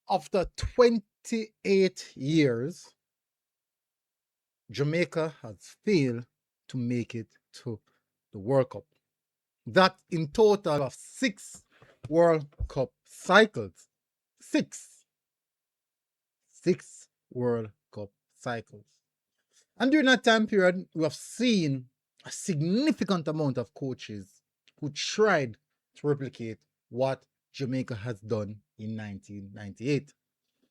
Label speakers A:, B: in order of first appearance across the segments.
A: After 28 years, Jamaica has failed to make it to the World Cup. That in total of 6 World Cup cycles. Six World Cup cycles. And during that time period, we have seen a significant amount of coaches who tried to replicate what Jamaica has done in 1998.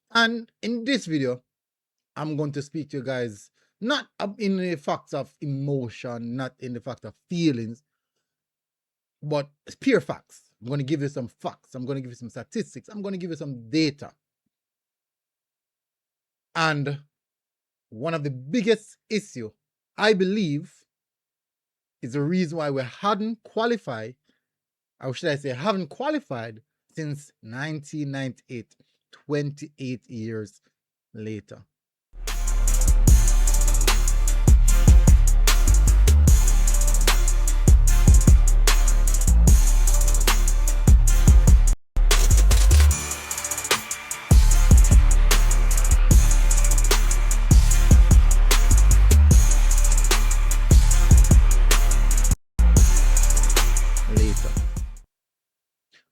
A: And in this video, I'm going to speak to you guys not in the facts of emotion, not in the fact of feelings, but pure facts. I'm going to give you some facts. I'm going to give you some statistics. I'm going to give you some data. And one of the biggest issue, I believe, is the reason why we hadn't qualified, or should I say haven't qualified since 1998, 28 years later.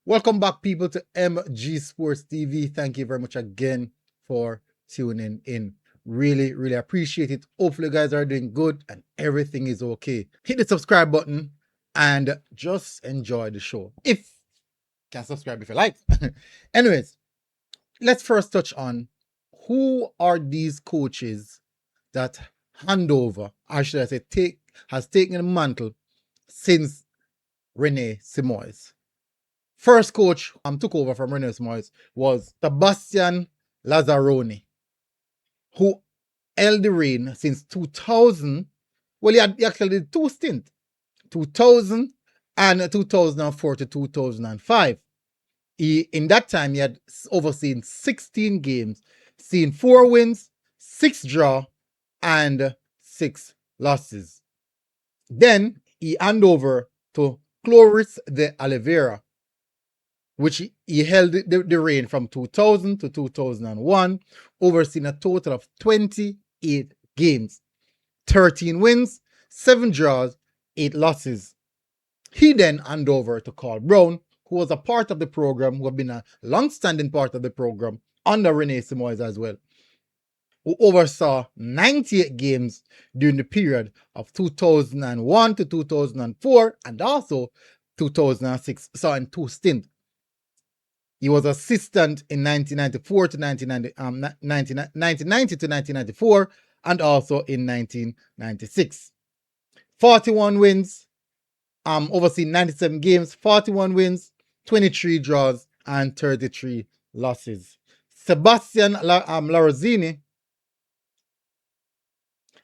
A: Welcome back, people, to MG Sports TV. Thank you very much again for tuning in. Really, really appreciate it. Hopefully you guys are doing good and everything is okay. Hit the subscribe button and just enjoy the show. If you can subscribe if you like. Anyways, let's first touch on who are these coaches that hand over, or should I say has taken the mantle since Reggae Boyz. First coach took over from Reggae Boyz was Sebastian Lazzaroni, who held the reign since 2000. Well, he actually did 2 stints, 2000 and 2004 to 2005. In that time, he had overseen 16 games, seen 4 wins, 6 draws, and 6 losses. Then he handed over to Cloris de Oliveira, which he held the reign from 2000 to 2001, overseeing a total of 28 games, 13 wins, 7 draws, 8 losses. He then handed over to Carl Brown, who was a part of the program, who had been a long-standing part of the program under Reggae Boyz as well, who oversaw 98 games during the period of 2001 to 2004 and also 2006, so in 2 stints. He was assistant in 1994 to 1990 to 1994 and also in 1996. 41 wins, overseen 97 games, 41 wins, 23 draws, and 33 losses. Sebastian Larazzini,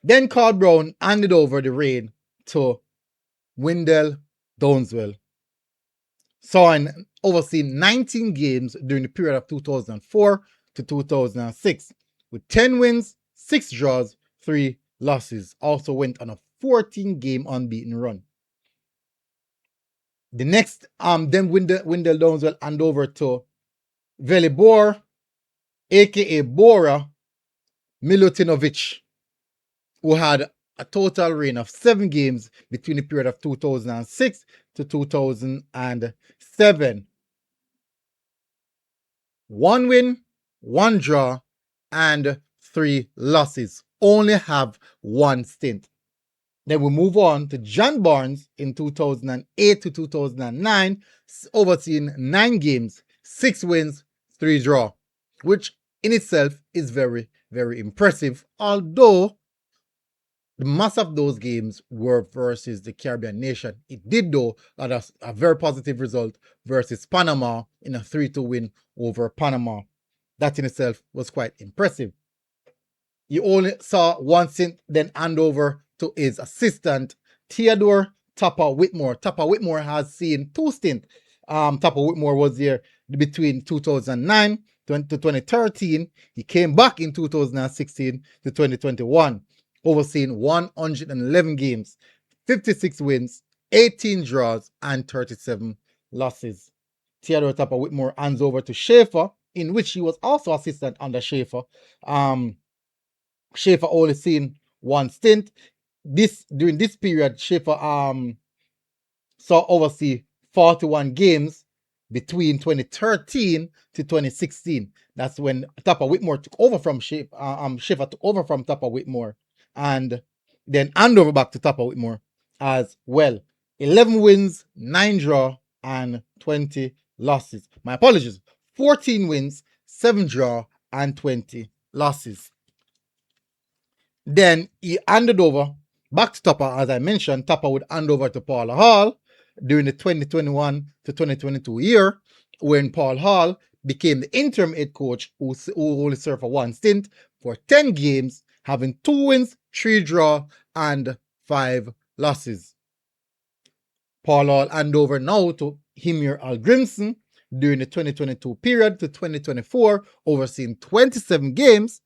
A: then Carl Brown handed over the reign to Wendell Downswell. So overseen 19 games during the period of 2004 to 2006 with 10 wins, 6 draws, 3 losses. Also went on a 14-game unbeaten run. The next, then Wendell Downswell hand over to Velibor, aka Bora Milutinovic, who had a total reign of 7 games between the period of 2006 to 2007. 1 win, 1 draw, and 3 losses. Only have 1 stint. Then we move on to John Barnes in 2008 to 2009, overseeing 9 games, 6 wins, 3 draw, which in itself is very, very impressive, although the mass of those games were versus the Caribbean nation. It did, though, a very positive result versus Panama in a 3-2 win over Panama. That in itself was quite impressive. He only saw 1 stint, then hand over to his assistant, Theodore Tapa Whitmore. Tapa Whitmore has seen 2 stints. Tapa Whitmore was there between 2009 to 2013. He came back in 2016 to 2021. Overseeing 111 games, 56 wins, 18 draws, and 37 losses. Theodore Tapper Whitmore hands over to Schaefer, in which he was also assistant under Schaefer. Schaefer only seen one stint. During this period, Schaefer saw oversee 41 games between 2013 to 2016. That's when Tapper Whitmore took over from Schaefer took over from Tapper Whitmore, and then hand over back to Tapper Whitmore as well. 11 wins, 9 draw, and 20 losses. My apologies. 14 wins, 7 draw, and 20 losses. Then he handed over back to Tapper. As I mentioned, Tapper would hand over to Paul Hall during the 2021 to 2022 year, when Paul Hall became the interim head coach who only served for one stint for 10 games, having 2 wins, 3 draw, and 5 losses. Paul Hall hand over now to Himir Algrimson during the 2022 period to 2024, overseeing 27 games,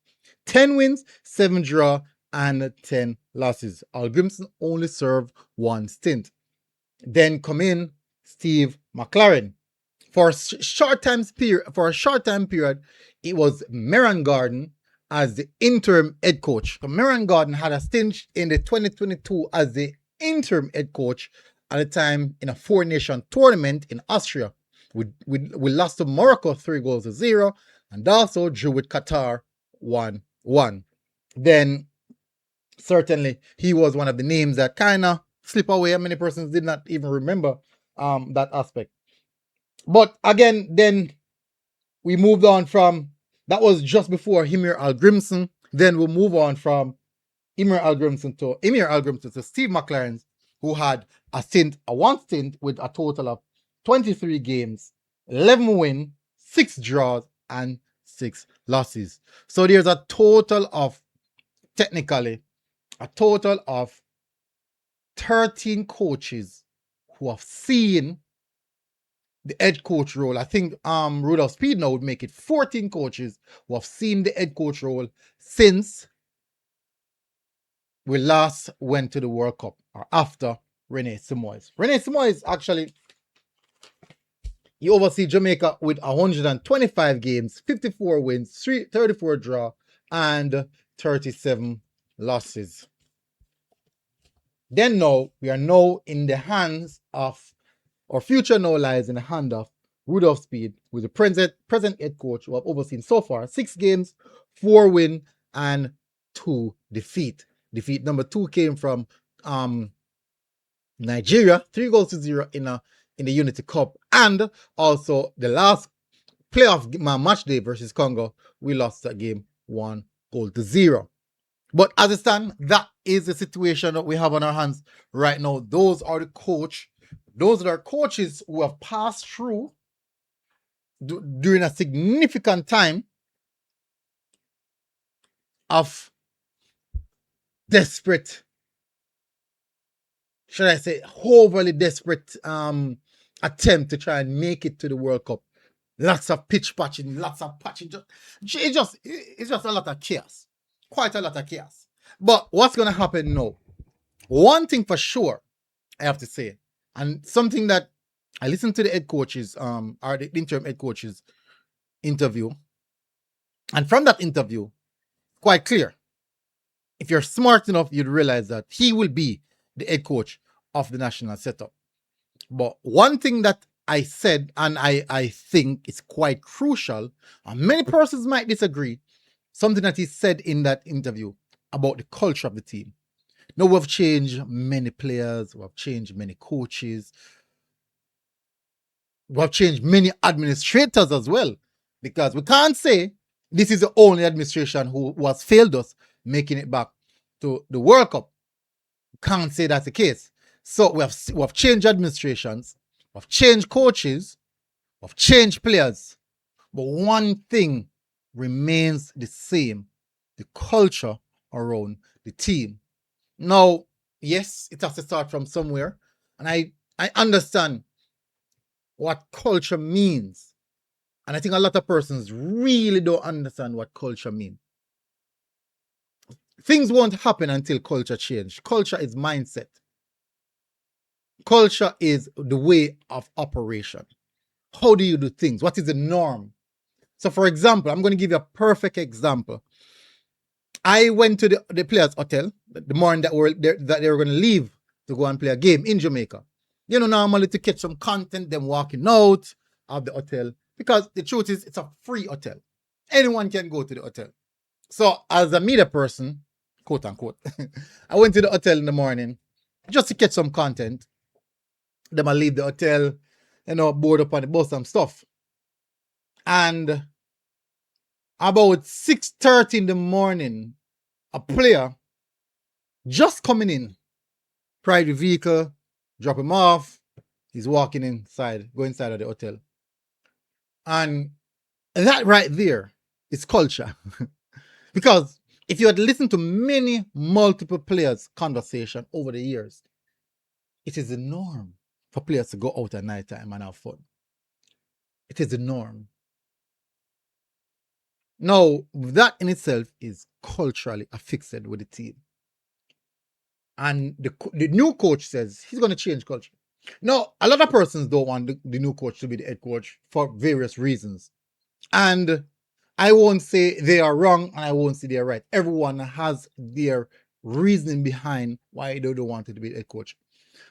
A: 10 wins, 7 draw, and 10 losses. Algrimson only served one stint. Then come in Steve McLaren. For a short time period, it was Merran Garden as the interim head coach. So Merran Garden had a stint in the 2022 as the interim head coach at the time in a 4-nation tournament in Austria. We lost to Morocco 3-0, and also drew with Qatar 1-1. Then certainly he was one of the names that kind of slip away. Many persons did not even remember that aspect. But again, then we moved on from, that was just before Himir Algrimson. Then we'll move on from Himir Algrimson to Steve McLaren, who had one stint with a total of 23 games, 11 wins, 6 draws, and 6 losses. So there's a total of 13 coaches who have seen the head coach role. I think Rudolph Speid now would make it 14 coaches who have seen the head coach role since we last went to the World Cup, or after Rene Simoes. Rene Simoes actually, he oversees Jamaica with 125 games, 54 wins, 34 draw, and 37 losses. Then now, we are now in the hands of, our future now lies in the hand of Rudolph Speid, who is the present head coach, who have overseen so far 6 games, 4 wins, and 2 defeats. Defeat number 2 came from Nigeria, 3-0 in the Unity Cup, and also the last playoff match day versus Congo, we lost that game 1-0. But as it stands, that is the situation that we have on our hands right now. Those are coaches who have passed through during a significant time of desperate, should I say, overly desperate attempt to try and make it to the World Cup. Lots of pitch patching, lots of patching. It's just a lot of chaos. Quite a lot of chaos. But what's going to happen now? One thing for sure, I have to say, and something that I listened to the head coaches, or the interim head coaches interview, and from that interview, quite clear. If you're smart enough, you'd realize that he will be the head coach of the national setup. But one thing that I said, and I think is quite crucial, and many persons might disagree, something that he said in that interview about the culture of the team. Now, we've changed many players, we've changed many coaches, we've changed many administrators as well, because we can't say this is the only administration who has failed us making it back to the World Cup. Can't say that's the case. So we have changed administrations, we've changed coaches, we've changed players, but one thing remains the same: the culture around the team. Now, yes, it has to start from somewhere, and I understand what culture means, and I think a lot of persons really don't understand what culture means. Things won't happen until culture change. Culture is mindset. Culture is the way of operation. How do you do things? What is the norm? So, for example, I'm going to give you a perfect example. I went to the players' hotel the morning that they were going to leave to go and play a game in Jamaica. Normally to catch some content, them walking out of the hotel. Because the truth is, it's a free hotel. Anyone can go to the hotel. So, as a media person, quote unquote, I went to the hotel in the morning just to catch some content. Then I leave the hotel, board up on the bus and stuff. And about 6:30 in the morning, a player just coming in, private vehicle, drop him off. He's walking inside, go inside of the hotel. And that right there is culture. Because if you had listened to many multiple players' conversation over the years, it is the norm for players to go out at night time and have fun. It is the norm. Now, that in itself is culturally affixed with the team. And the new coach says he's going to change culture. Now, a lot of persons don't want the new coach to be the head coach for various reasons. And I won't say they are wrong and I won't say they're right. Everyone has their reasoning behind why they don't want to be the head coach.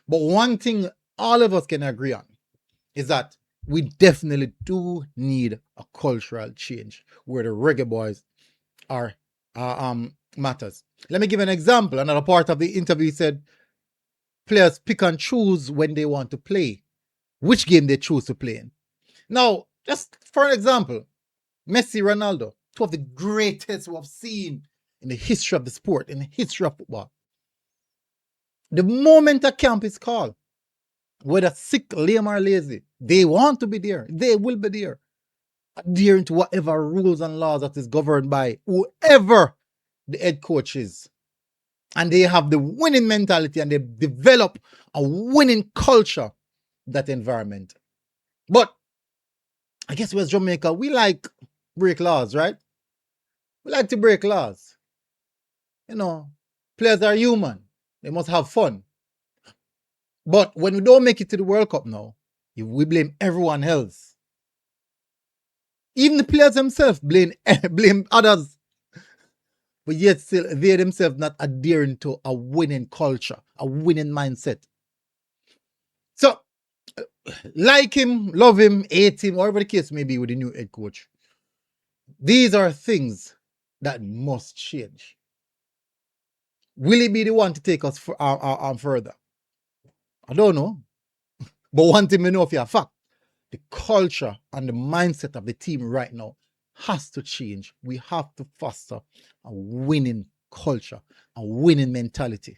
A: But one thing all of us can agree on is that we definitely do need a cultural change where the Reggae Boyz are matters. Let me give an example. Another part of the interview said players pick and choose when they want to play, which game they choose to play in. Now, just for an example, Messi, Ronaldo, two of the greatest we have seen in the history of the sport, in the history of football. The moment a camp is called, whether sick, lame, or lazy, they want to be there. They will be there, adhering to whatever rules and laws that is governed by whoever the head coach is. And they have the winning mentality and they develop a winning culture, that environment. But I guess West Jamaica, we like break laws, right? We like to break laws. Players are human. They must have fun. But when we don't make it to the World Cup now, we blame everyone else. Even the players themselves blame others. But yet still, they themselves not adhering to a winning culture, a winning mindset. So, like him, love him, hate him, whatever the case may be with the new head coach, these are things that must change. Will he be the one to take us further? I don't know. But one thing we know for a fact, the culture and the mindset of the team right now has to change. We have to foster a winning culture, a winning mentality.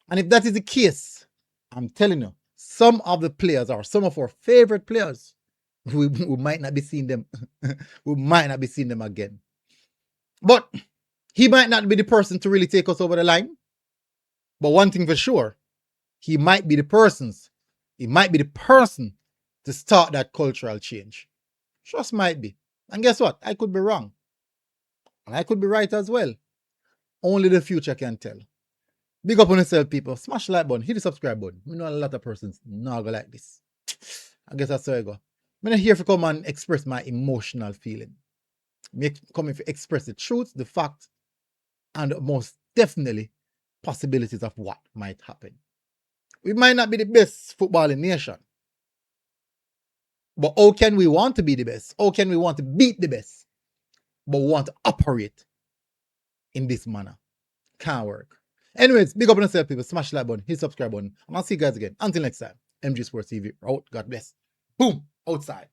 A: And if that is the case, I'm telling you, some of the players are some of our favorite players. We might not be seeing them. We might not be seeing them again. But he might not be the person to really take us over the line. But one thing for sure, he might be the person to start that cultural change. Just might be. And guess what? I could be wrong. And I could be right as well. Only the future can tell. Big up on yourself, people. Smash the like button, hit the subscribe button. We know a lot of persons not gonna like this. I guess that's how I go. I'm not here to come and express my emotional feeling. I'm coming to express the truth, the fact, and most definitely possibilities of what might happen. We might not be the best footballing nation. But how can we want to be the best? How can we want to beat the best? But we want to operate in this manner? Can't work. Anyways, big up on yourself, people. Smash the like button, hit subscribe button. And I'll see you guys again. Until next time, MG Sports TV. Out. God bless. Boom. Outside.